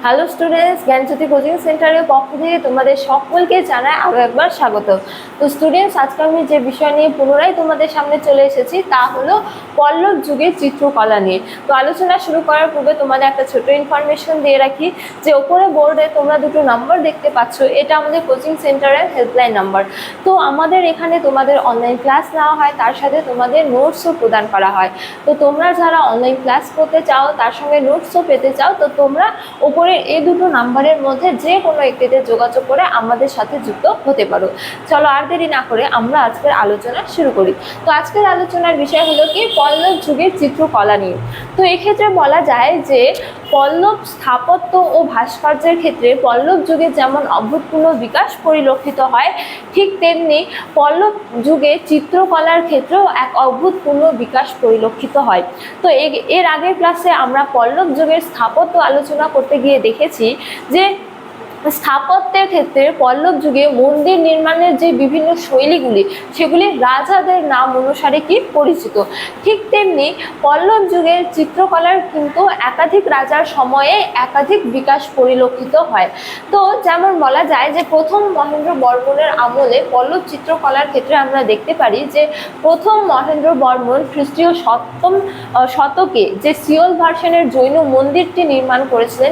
Hello students, জ্ঞানজ্যোতি coaching সেন্টারের পক্ষ থেকে তোমাদের সকলকে জানাই আরও একবার স্বাগত। তো স্টুডেন্টস, আজকে আমি যে বিষয় নিয়ে পুনরায় তোমাদের সামনে চলে এসেছি তা হলো পল্লব যুগের চিত্রকলা নিয়ে। তো আলোচনা শুরু করার পূর্বে তোমাদের একটা ছোট ইনফরমেশন দিয়ে রাখি যে ওপরে বোর্ডে তোমরা দুটো নাম্বার দেখতে পাচ্ছ, এটা আমাদের কোচিং সেন্টারের হেল্পলাইন নাম্বার। তো আমাদের এখানে তোমাদের অনলাইন ক্লাস নেওয়া হয়, তার সাথে তোমাদের নোটসও প্রদান করা হয়। তো তোমরা যারা অনলাইন ক্লাস করতে চাও, তার সঙ্গে নোটসও পেতে চাও, তো তোমরা ওপরে এই দুটো নাম্বারের মধ্যে যে কোনো একটিতে যোগাযোগ করে আমাদের সাথে যুক্ত হতে পারো। চলো আর দেরি না করে আমরা আজকের আলোচনা শুরু করি। তো আজকের আলোচনার বিষয় হলো কি পল্লব যুগের চিত্রকলা নিয়ে। তো এক্ষেত্রে বলা যায় যে পল্লব স্থাপত্য ও ভাস্কর্যের ক্ষেত্রে পল্লব যুগে যেমন অভূতপূর্ণ বিকাশ পরিলক্ষিত হয়, ঠিক তেমনি পল্লব যুগে চিত্রকলার ক্ষেত্রেও এক অভূতপূর্ণ বিকাশ পরিলক্ষিত হয়। তো এর আগের ক্লাসে আমরা পল্লব যুগের স্থাপত্য আলোচনা করতে গিয়ে দেখেছি যে স্থাপত্যের ক্ষেত্রে পল্লব যুগে মন্দির নির্মাণের যে বিভিন্ন শৈলীগুলি, সেগুলি রাজাদের নাম অনুসারে কি পরিচিত। ঠিক তেমনি পল্লব যুগের চিত্রকলার কিন্তু একাধিক রাজার সময়ে একাধিক বিকাশ পরিলক্ষিত হয়। তো যেমন বলা যায় যে প্রথম মহেন্দ্র বর্মনের আমলে পল্লব চিত্রকলার ক্ষেত্রে আমরা দেখতে পারি যে প্রথম মহেন্দ্র বর্মন খ্রিস্টীয় 7ম শতকে যে সিওল ভার্সনের জৈন মন্দিরটি নির্মাণ করেছিলেন,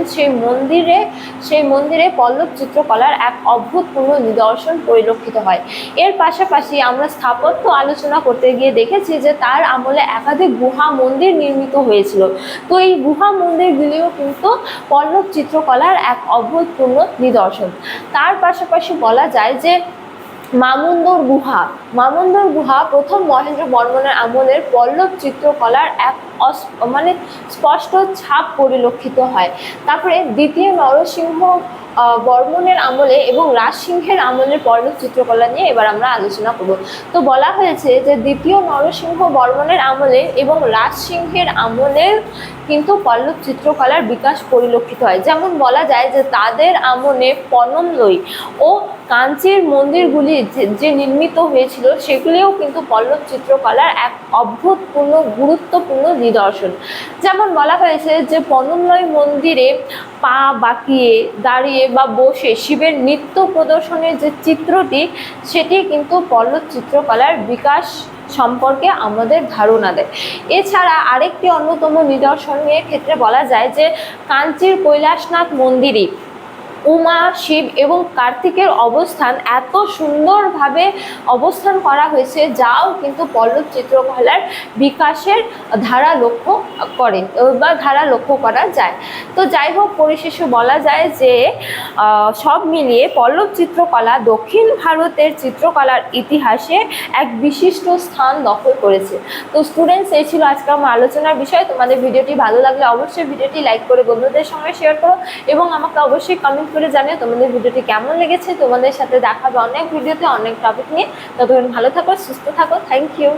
সেই মন্দিরে পল্লব চিত্রকলার এক অভূতপূর্ণ নিদর্শন পরিলক্ষিত হয়। এর পাশাপাশি আমরা স্থাপত্য আলোচনা করতে গিয়ে দেখেছি যে তার আমলে একাধিক গুহা মন্দির নির্মিত হয়েছিল। তো এই গুহা মন্দিরগুলিও কিন্তু পল্লব চিত্রকলার এক অভূতপূর্ণ নিদর্শন। তার পাশাপাশি বলা যায় যে মামুন্দর গুহা প্রথম মহেন্দ্র বর্মনের আমলের পল্লব চিত্রকলার এক স্পষ্ট ছাপ পরিলক্ষিত হয়। তারপরে দ্বিতীয় নরসিংহ বর্মনের আমলে এবং রাজসিংহের আমলের পল্লব চিত্রকলা নিয়ে এবার আমরা আলোচনা করব। তো বলা হয়েছে যে দ্বিতীয় নরসিংহ বর্মনের আমলে এবং রাজসিংহের আমলের কিন্তু পল্লব চিত্রকলার বিকাশ পরিলক্ষিত হয়। যেমন বলা যায় যে তাদের আমলে পনমলই ও কাঞ্চির মন্দিরগুলি যে নির্মিত হয়েছিল, সেগুলিও কিন্তু পল্লব চিত্রকলার এক অভূতপূর্ণ গুরুত্বপূর্ণ নিদর্শন। যেমন বলা হয়েছে যে পনমলই মন্দিরে পা বাঁকিয়ে, দাঁড়িয়ে বা বসে শিবের নৃত্য প্রদর্শনের যে চিত্রটি, সেটি কিন্তু পল্লব চিত্রকলার বিকাশ সম্পর্কে আমাদের ধারণা দেয়। এছাড়া আরেকটি অন্যতম নিদর্শনের ক্ষেত্রে বলা যায় যে কাঞ্চির কৈলাসনাথ মন্দিরে উমা, শিব এবং কার্তিকের অবস্থান এত সুন্দরভাবে অবস্থান করা হয়েছে, যাও কিন্তু পল্লব চিত্রকলার বিকাশের ধারা লক্ষ্য করা যায়। তো যাই হোক, পরিশেষে বলা যায় যে সব মিলিয়ে পল্লব চিত্রকলা দক্ষিণ ভারতের চিত্রকলার ইতিহাসে এক বিশিষ্ট স্থান দখল করেছে। তো স্টুডেন্টস, এই ছিল আজকে আমার আলোচনার বিষয়। তোমাদের ভিডিওটি ভালো লাগলে অবশ্যই ভিডিওটি লাইক করে বন্ধুদের সঙ্গে শেয়ার করো এবং আমাকে অবশ্যই কমেন্ট করে জানিও তোমাদের ভিডিওটি কেমন লেগেছে। তোমাদের সাথে দেখা হবে অনেক ভিডিওতে অনেক টপিক নিয়ে। ততক্ষণ ভালো থাকো, সুস্থ থাকো। Thank you.